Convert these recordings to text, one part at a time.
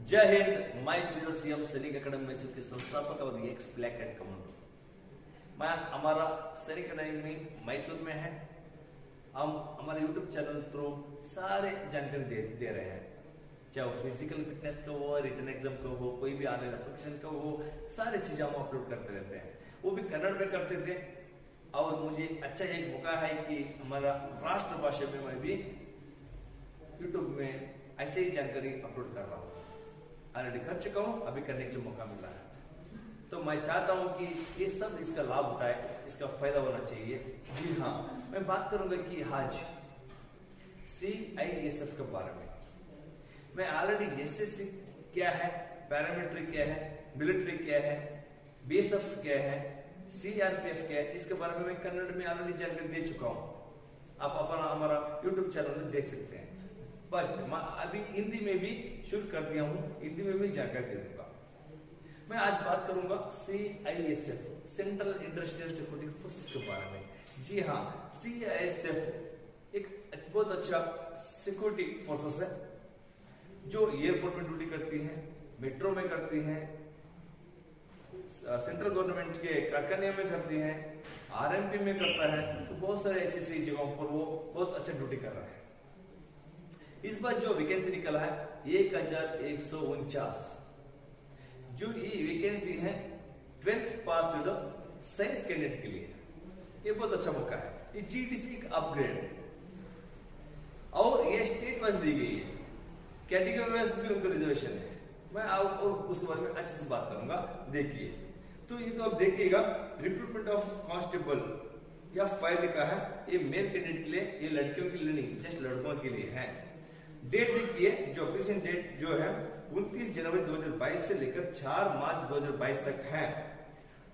जय हिंद। मैं श्री सीएम सैनिक अकादमी मैसूर के संस्थापक और एक्स ब्लैक एंड कमांडो। मैं हमारा सैनिक अकादमी मैसूर में है। हम हमारे यूट्यूब चैनल थ्रू सारे जानकारी दे रहे हैं, चाहे वो फिजिकल फिटनेस का हो, रिटन एग्जाम का हो, कोई भी ऑनलाइन एप्लीकेशन का हो, सारे चीजें हम अपलोड करते रहते हैं। वो भी कन्नड़ में करते थे और मुझे अच्छा एक मौका है कि हमारा राष्ट्रभाषा में मैं भी यूट्यूब में ऐसे ही जानकारी अपलोड कर रहा हूँ। ऑलरेडी कर चुका हूँ, अभी करने के लिए मौका मिला है। तो मैं चाहता हूँ कि ये सब इसका लाभ उठाए, इसका फायदा होना चाहिए। जी हाँ, मैं बात करूंगा कि आज CISF के बारे में। मैं ऑलरेडी SSC क्या है, पैरामिलिट्री क्या है, मिलिट्री क्या है, BSF क्या है, CRPF क्या है, इसके बारे में मैं कन्नड़ में ऑलरेडी जानकारी दे चुका हूँ। आप अपना हमारा यूट्यूब चैनल में देख सकते हैं। बट मैं अभी हिंदी में भी शुरू कर दिया हूँ, हिंदी में भी जानकारी दे दूंगा। मैं आज बात करूंगा CISF, central industrial security forces के बारे में। जी हाँ, CISF एक बहुत अच्छा सिक्योरिटी फोर्सेस है जो एयरपोर्ट में ड्यूटी करती है, मेट्रो में करती है, सेंट्रल गवर्नमेंट के कारखाने में करती है, RMP में करता है। तो बहुत सारे ऐसी जगहों पर वो बहुत अच्छा ड्यूटी कर रहा है। इस बार जो वैकेंसी निकला है 1149, जो ये वैकेंसी है 12th पास साइंस कैंडिडेट के लिए। ये बहुत अच्छा मौका है। ये GDC एक अपग्रेड है और ये स्टेट वाइज दी गई है, कैटेगरी वाइज भी उनको रिजर्वेशन है। मैं और उसके बारे में अच्छे से बात करूंगा। देखिए, तो ये तो आप देखिएगा, रिक्रूटमेंट ऑफ कांस्टेबल या फायर लिखा है। ये मेल कैंडिडेट के लिए, ये लड़कियों के लिए नहीं, जस्ट लड़कों के लिए है। डेट देखिए, जो एप्लीकेशन डेट जो है 29 जनवरी 2022 से लेकर 4 मार्च 2022 तक है।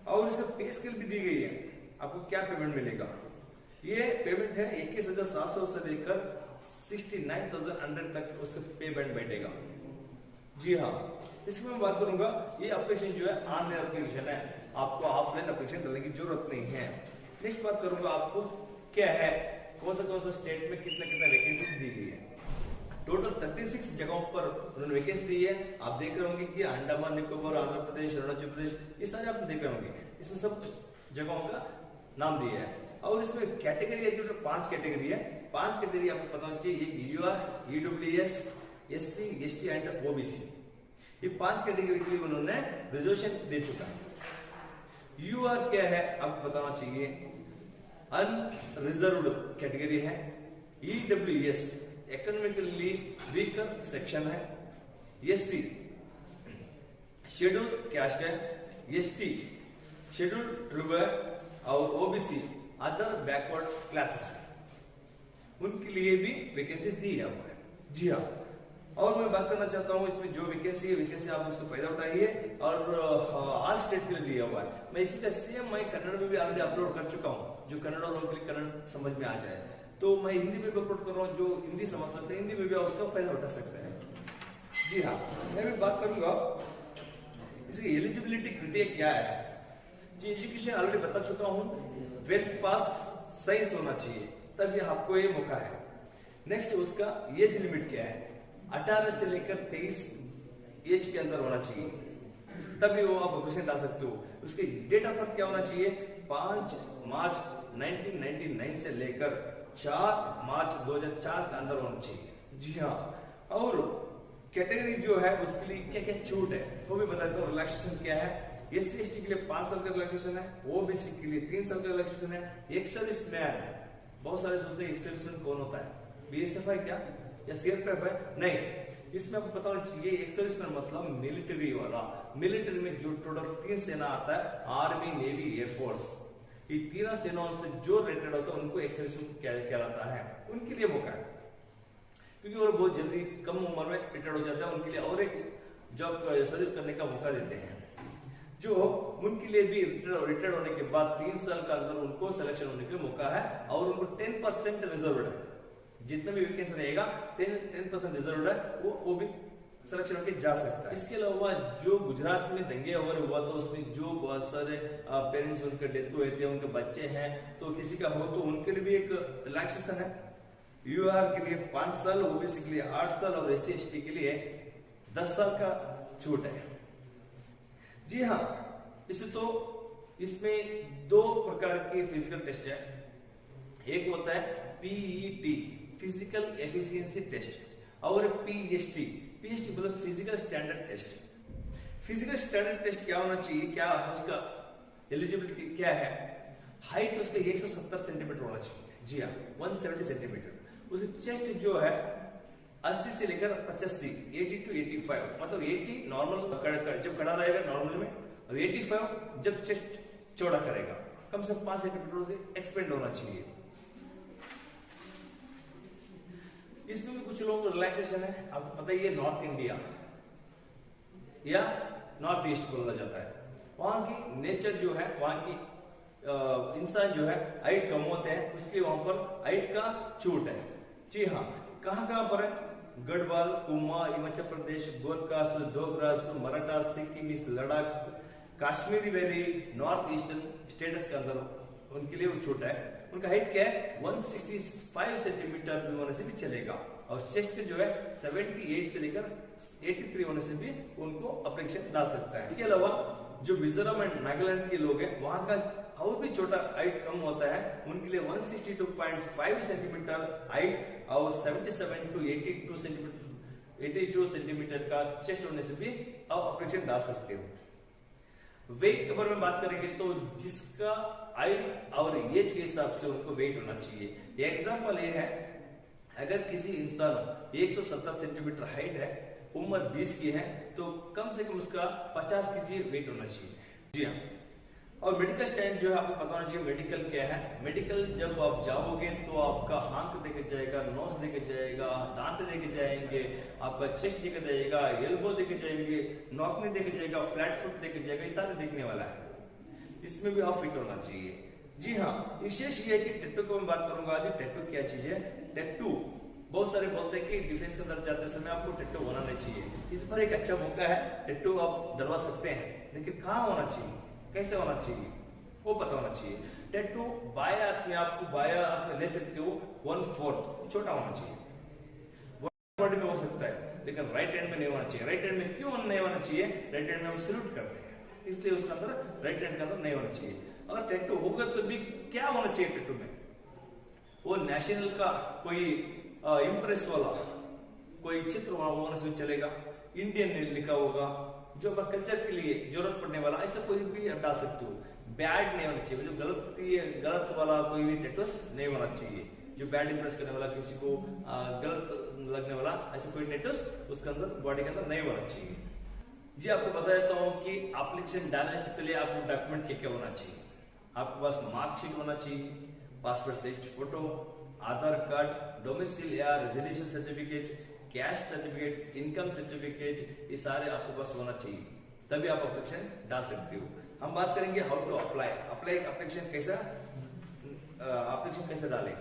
और इसका पे स्केल भी दी गई है। आपको क्या पेमेंट मिलेगा? ये पेमेंट है 21,700 से लेकर 69,100 तक उसका पेमेंट बैठेगा। जी हाँ, इसमें मैं बात करूंगा, ये एप्लीकेशन जो है ऑनलाइन एप्लीकेशन है, आपको ऑफलाइन एप्लीकेशन डालने की जरूरत नहीं है। नेक्स्ट बात करूंगा आपको क्या है, कौन सा स्टेट में कितना वैकेंसी दी गई है। टोटल 36 जगहों पर उन्होंने वैकेंसी दी है। आप देख रहे होंगे कि अंडमान निकोबार, आंध्र प्रदेश, अरुणाचल प्रदेश, ये सारे आप देख रहे होंगे। इसमें सब जगहों का नाम दिया है। और इसमें कैटेगरी है, जो 5 कैटेगरी है। 5 कैटेगरी आपको पता होना चाहिए, UR, EWS, SC, ST and OBC। ये 5 कैटेगरी के लिए उन्होंने रिजर्वेशन दे चुका है। UR क्या है आपको बताना चाहिए, अनरिजर्व्ड कैटेगरी है। EWS इकोनॉमिकली वीकर सेक्शन है। SC शेड्यूल्ड कास्ट है। ST शेड्यूल्ड ट्राइब और OBC अदर बैकवर्ड क्लासेस है। उनके लिए भी वैकेंसी दी है। जी हाँ, और मैं बात करना चाहता हूँ, इसमें जो वैकेंसी है, वैकेंसी आप उसका फायदा उठाइए। और ऑल स्टेट के लिए दिया हुआ है। मैं इसी तरह सेम मैं कन्नड़ में भी ऑलरेडी अपलोड कर चुका हूँ, जो कन्नड़ लोगों के लिए कन्नड़ समझ में आ जाए। तो मैं हिंदी में भी अपलोड कर रहा हूँ, जो हिंदी समझ सकते हैं हिंदी में भी उसका फायदा उठा सकते हैं। जी हाँ, मैं भी बात करूंगा इसकी एलिजिबिलिटी क्राइटेरिया क्या है। जी, एजुकेशन ऑलरेडी बता चुका हूँ, 12th पास साइंस होना चाहिए, तभी आपको ये मौका है। नेक्स्ट उसका एज लिमिट क्या है, 18 से लेकर 23 एज के अंदर होना चाहिए, तभी वो आप एप्लीकेशन डाल सकते हो। उसकी डेट ऑफ बर्थ क्या होना चाहिए, 5 मार्च 1999 से लेकर 4 मार्च 2004 के अंदर होना चाहिए। जी हाँ, और कैटेगरी जो है उसके लिए क्या क्या छूट है वो भी बताता हूँ। रिलैक्सेशन क्या है, SC ST के लिए 5 साल का रिलैक्सेशन है, OBC के लिए 3 साल का रिलैक्सेशन है। एक सर्विसमैन, बहुत सारे सोचते हैं एक सर्विसमैन कौन होता है, BSF है क्या या CRPF है? नहीं, इसमें आपको पता होना चाहिए एक सर्विसमैन मतलब मिलिट्री वाला। मिलिट्री में जो टोटल 3 सेना आता है, आर्मी, नेवी, एयरफोर्स, ये तीनों सेनाओं से जो रिलेटेड होता है उनको एक सर्विसमैन कहलाता है। उनके लिए मौका है, क्योंकि वो बहुत जल्दी कम उम्र में रिटायर्ड हो जाता है, उनके लिए और एक जॉब सर्विस करने का मौका देते हैं। जो उनके लिए भी रिटायर्ड होने के बाद 3 साल का अंदर उनको सिलेक्शन होने के लिए मौका है। और उनको 10% रिजर्व है, जितना भी वैकेंसी रहेगा 10% रिजर्व है, वो भी सिलेक्शन होकर जा सकता है। इसके अलावा जो गुजरात में दंगे और हुआ तो उसमें जो बहुत सारे पेरेंट्स उनके डेथ हुए थे, उनके बच्चे हैं, तो किसी का हो तो उनके लिए भी एक रिलैक्सेशन है। UR के लिए 5 साल, OBC के लिए 8 साल और SC ST के लिए 10 साल का छूट है। जी हाँ, इसमें दो प्रकार के फिजिकल टेस्ट है। एक होता है पीईटी, फिजिकल एफिशिएंसी टेस्ट, और पीएसटी, पीएसटी मतलब physical standard test. Physical standard test क्या होना चाहिए, क्या उसका एलिजिबिलिटी क्या है? हाइट उसका 170 सेंटीमीटर होना चाहिए। जी हाँ, 170 सेंटीमीटर। उसकी चेस्ट जो है 80 से लेकर 85, 80 to 85, मतलब 80 नॉर्मल जब खड़ा रहेगा नॉर्मल में, और 85 जब चेस्ट चौड़ा करेगा, कम से कम 5 सेंटीमीटर एक्सपेंड होना चाहिए। इसमें भी कुछ लोगों को रिलैक्सेशन है। आपको पता ही है, नॉर्थ इंडिया या नॉर्थ ईस्ट बोला जाता है, वहां की नेचर जो है, वहां की इंसान जो है हाइट कम होते हैं, उसके वहां पर हाइट का छूट है। जी हाँ, कहां पर है? Garhwal, Kumaon, Himachal Pradesh, Gorkha, Dogras, Maratha, Sikkim, Ladakh, Kashmiri valley, north eastern states के अंदर उनके लिए वो छूट है। उनका हाइट क्या है? 165 सेंटीमीटर भी होने से भी चलेगा, और चेस्ट जो है 78 से लेकर 83 होने से भी उनको अप्लिकेशन डाल सकता है। इसके अलावा जो मिजोरम एंड नागालैंड के लोग हैं, वहां का और भी छोटा हाइट कम होता है, उनके लिए 162.5 सेंटीमीटर हाइट और 77 to 82 सेंटीमीटर का चेस्ट होने से भी आप अप्लिकेशन डाल सकते हो। वेट के बारे में बात करेंगे तो जिसका हाइट और एज के हिसाब से उनको वेट होना चाहिए। एग्जाम्पल ये है, अगर किसी इंसान 170 सेंटीमीटर हाइट है, उम्र 20 की है, तो कम से कम उसका 50 kg वेट होना चाहिए। जी हाँ, और मेडिकल स्टैंड जो है आपको पता होना चाहिए मेडिकल क्या है। मेडिकल जब आप जाओगे तो आपका हाथ देखे जाएगा, नोज देखे जाएगा, दांत देखे जाएंगे, आपका चेस्ट देखे जाएगा, एल्बो देखे जाएंगे, नौकनी देखे जाएगा, फ्लैट फुट देखे जाएगा, ये सारे देखने वाला है। इसमें भी आप फिट होना चाहिए। जी हाँ, विशेष ये है कि टैटू को मैं बात करूंगा आज। टैटू क्या चीज है? टैटू बहुत सारे बोलते हैं कि डिफेंस के अंदर जाते समय आपको टैटू होना नहीं चाहिए। इस पर एक अच्छा मौका है, टैटू आप डलवा सकते हैं, लेकिन कहाँ होना चाहिए, कैसे होना चाहिए, वो पता होना चाहिए। टैटू बाएं हाथ में आपको ले सकते हो, 1/4 छोटा होना चाहिए। बॉडी में हो सकता है, लेकिन राइट हैंड में नहीं होना चाहिए। राइट हैंड में क्यों नहीं होना चाहिए? राइट हैंड में हम सैल्यूट करते हैं, इसलिए उसके अंदर राइट हैंड के अंदर नहीं होना चाहिए। अगर टैटू होगा तो भी क्या होना चाहिए टैटू में? वो नेशनल का कोई इम्प्रेस वाला कोई चित्र होने से चलेगा, इंडियन लिखा होगा, जो कल्चर के लिए जरूरत पड़ने वाला, ऐसा कोई भी डाल सकते हो। बैड नहीं होना चाहिए, जो गलत वाला कोई भी टैटूस नहीं होना चाहिए, जो बैड इंप्रेस करने वाला, किसी को गलत लगने वाला, ऐसा कोई टैटूस उसके अंदर बॉडी के अंदर नहीं होना चाहिए। जी आपको बता देता हूँ कि एप्लीकेशन डालने से पहले आपको डॉक्यूमेंट क्या क्या होना चाहिए। आपके पास मार्कशीट होना चाहिए, passport size photo, Aadhaar card, domicile या residential certificate, caste certificate, income certificate, ये सारे आपके पास होना चाहिए, तभी आप एप्लीकेशन डाल सकते हो। हम बात करेंगे हाउ टू अप्लाई एप्लीकेशन कैसे डालें।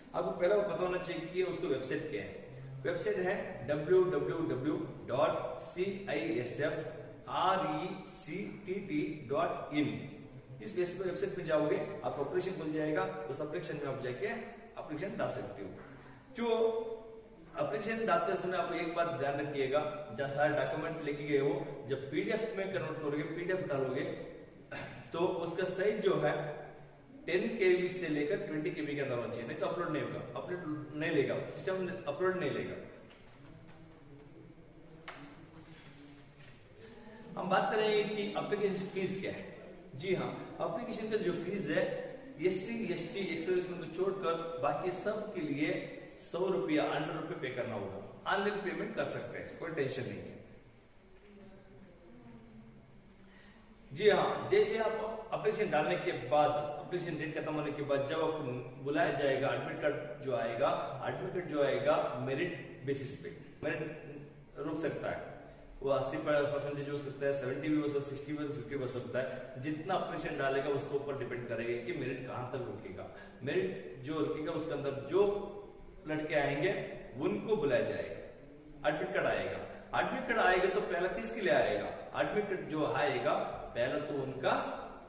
आपको पहले वो पता होना चाहिए कि उसको वेबसाइट क्या है। वेबसाइट है www.cissfrectt.in। इस वेबसाइट पे जाओगे, आप एप्लीकेशन खुल जाएगा, उस एप्लीकेशन में आप जाके एप्लीकेशन डाल सकते हो। जो एप्लीकेशन डालते समय आप एक बात ध्यान रखिएगा, जहां सारे डॉक्यूमेंट लेके गए हो, जब पीडीएफ में कन्वर्ट करोगे, पीडीएफ डालोगे, तो उसका साइज जो है 10 KB से लेकर 20 KB के अंदर होना चाहिए, नहीं तो अपलोड नहीं होगा, अपलोड नहीं लेगा सिस्टम, अपलोड नहीं लेगा। हम बात करेंगे कि एप्लीकेशन फीस क्या है। जी हाँ, एप्लीकेशन का जो फीस है SC ST एक्स में तो छोड़कर बाकी सब के लिए 100 रुपया, 100 रुपये पे करना होगा। ऑनलाइन पेमेंट कर सकते हैं, कोई टेंशन नहीं है। जी हाँ, जैसे आप एप्लीकेशन डालने के बाद, एप्लीकेशन डेट खत्म होने के बाद जब आपको बुलाया जाएगा, एडमिट कार्ड जो आएगा मेरिट बेसिस पे, मेरिट रुक सकता है, वो 80% हो सकता है, 70 भी हो सकता है, 60 भी, 50 हो सकता है। जितना एप्लीकेशन डालेगा उसके ऊपर डिपेंड करेगा कि मेरिट कहां तक रुकेगा। मेरिट जो रुकेगा उसके अंदर जो लड़के आएंगे उनको बुलाया जाएगा। एडमिट कार्ड आएगा तो पहला किसके लिए आएगा? एडमिट कार्ड जो आएगा पहला तो उनका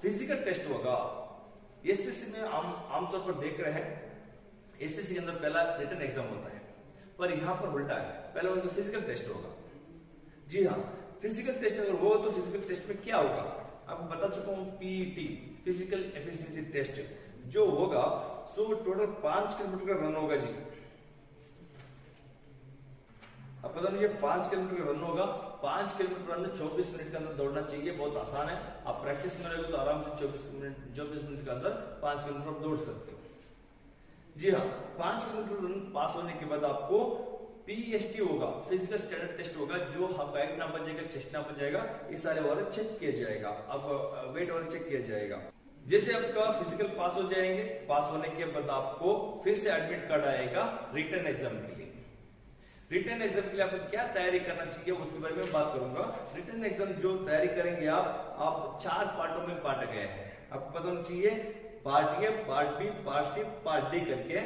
फिजिकल टेस्ट होगा। एसएससी में आमतौर पर देख रहे हैं, एसएससी के अंदर पहला रिटन एग्जाम होता है, पर यहाँ पर उल्टा है, पहले उनका फिजिकल टेस्ट होगा। जी हाँ, फिजिकल टेस्ट अगर हो तो फिजिकल टेस्ट में क्या होगा आपको बता चुका हूँ। पीईटी फिजिकल एफिशिएंसी टेस्ट जो होगा सो टोटल 5 किलोमीटर का रन होगा जी। अब पता नहीं 5 किलोमीटर का रन होगा। 5 किलोमीटर रन 24 मिनट के अंदर दौड़ना चाहिए। बहुत आसान है, आप प्रैक्टिस में रहोगे तो आराम से 24 मिनट के अंदर 5 किलोमीटर आप दौड़ सकते हो। जी हाँ, 5 किलोमीटर रन पास होने के बाद आपको पीएसटी होगा, फिजिकल स्टैंडर्ड टेस्ट होगा, जो हाइट नापा जाएगा, चेस्ट नापा जाएगा, ये सारे वाले चेक किया जाएगा, अब वेट वाले चेक किया जाएगा। जैसे आपका फिजिकल पास हो जाएंगे, पास होने के बाद आपको फिर से एडमिट कार्ड आएगा रिटर्न एग्जाम के लिए। रिटर्न एग्जाम के लिए आपको क्या तैयारी करना चाहिए उसके बारे में बात करूंगा। रिटर्न एग्जाम जो तैयारी करेंगे आप 4 पार्टों में बांटा गया है। आपको पता होना चाहिए part A, part B, part C, part D करके।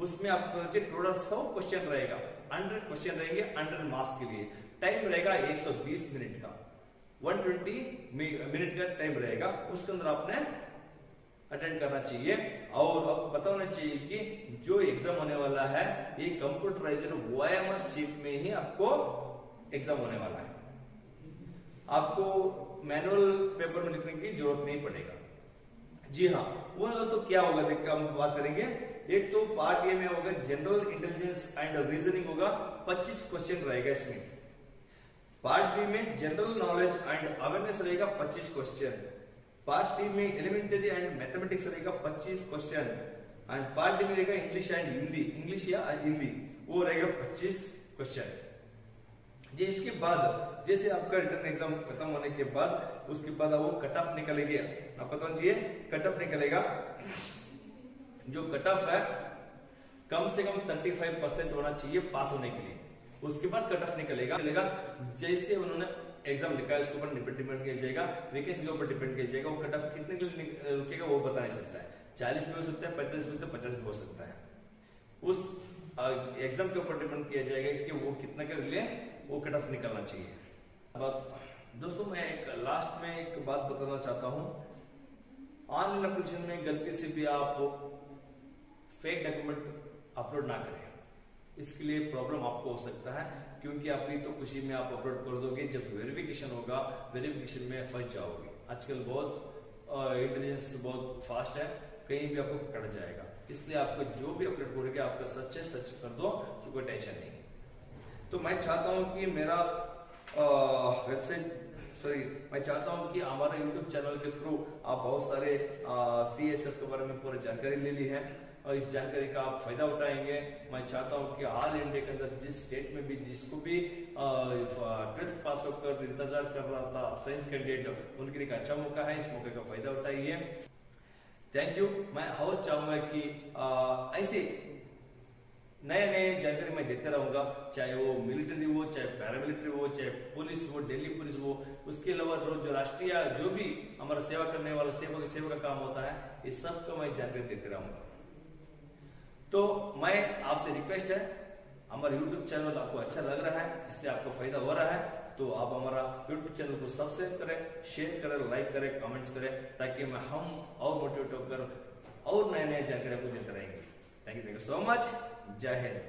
उसमें आपको टोटल 100 क्वेश्चन रहेगा, 100 क्वेश्चन रहेंगे 100 मार्क्स के लिए। टाइम रहेगा 120 मिनट का, 120 मिनट का टाइम रहेगा। उसके अंदर आपने अटेंड करना चाहिए। और आपको पता होना चाहिए कि जो एग्जाम होने वाला है ये कंप्यूटराइज्ड OMR शीट में ही आपको एग्जाम होने वाला है। आपको मैनुअल पेपर में लिखने की जरूरत नहीं पड़ेगा। जी हाँ, वो तो क्या होगा देखकर हम बात करेंगे। एक तो पार्ट ए में होगा जनरल इंटेलिजेंस एंड रीजनिंग होगा, 25 क्वेश्चन रहेगा इसमें। पार्ट बी में जनरल नॉलेज एंड अवेयरनेस रहेगा 25 क्वेश्चन। पार्ट सी में एलिमेंटरी एंड मैथमेटिक्स रहेगा 25 क्वेश्चन। एंड पार्ट डी में रहेगा इंग्लिश एंड हिंदी, इंग्लिश या हिंदी, वो रहेगा 25 क्वेश्चन। जी, इसके बाद जैसे आपका रिटर्न एग्जाम खत्म होने के बाद उसके बाद वो कट ऑफ निकलेगी। आप पता चाहिए कट ऑफ निकलेगा, जो कट ऑफ है कम से कम 35% होना चाहिए पास होने के लिए। उसके बाद कट ऑफ निकलेगा। जैसे उन्होंने एग्जाम लिखा है उसके ऊपर डिपेंड किया जाएगा, वैकेंसी के ऊपर डिपेंड किया जाएगा। वो कट ऑफ कितने के लिए रुकेगा वो बता नहीं सकता है। 40 भी हो सकता है, 45 भी हो सकता है, 50 भी हो सकता है। उस एग्जाम के ऊपर डिपेंड किया जाएगा कि वो कितना के लिए वो कट ऑफ निकलना चाहिए। अब दोस्तों मैं एक लास्ट में एक बात बताना चाहता हूँ। ऑनलाइन एप्लीकेशन में गलती से भी आप फेक डॉक्यूमेंट अपलोड ना करें, इसके लिए प्रॉब्लम आपको हो सकता है, क्योंकि अपनी तो खुशी में आप अपलोड कर दोगे, जब वेरिफिकेशन होगा वेरिफिकेशन में फंस जाओगे। आजकल बहुत इंटेलिजेंस बहुत फास्ट है, कहीं भी आपको पकड़ जाएगा। इसलिए आपको जो भी अपलोड करोगे आपका सच है सच कर दो, तो कोई टेंशन नहीं। तो मैं चाहता हूं कि मेरा मैं चाहता हूं कि हमारा YouTube चैनल के थ्रू आप बहुत सारे CSF के बारे में पूरी जानकारी ले ली है और इस जानकारी का आप फायदा उठाएंगे। मैं चाहता हूं कि ऑल इंडिया के अंदर जिस स्टेट में भी जिसको भी 12th पास होकर इंतजार कर रहा था साइंस कैंडिडेट, उनके लिए एक अच्छा मौका है, इस मौके का फायदा उठाइए। Thank you. मैं और चाहूंगा कि ऐसे नए जानकारी मैं देते रहूंगा, चाहे वो मिलिट्री हो, चाहे पैरामिलिट्री हो, चाहे पुलिस हो, दिल्ली पुलिस हो, उसके अलावा जो राष्ट्रीय जो भी हमारा सेवा करने वाला सेवा का काम होता है, इस सब को मैं जानकारी देते रहूंगा। तो मैं आपसे रिक्वेस्ट है, हमारा YouTube चैनल आपको अच्छा लग रहा है, इससे आपको फायदा हो रहा है, तो आप हमारा YouTube चैनल को सब्सक्राइब करें, शेयर करें, लाइक करें, कमेंट्स करें, ताकि हम और मोटिवेट होकर और नए जानकारी आपको देते रहेंगे। Thank you so much. जय हिंद।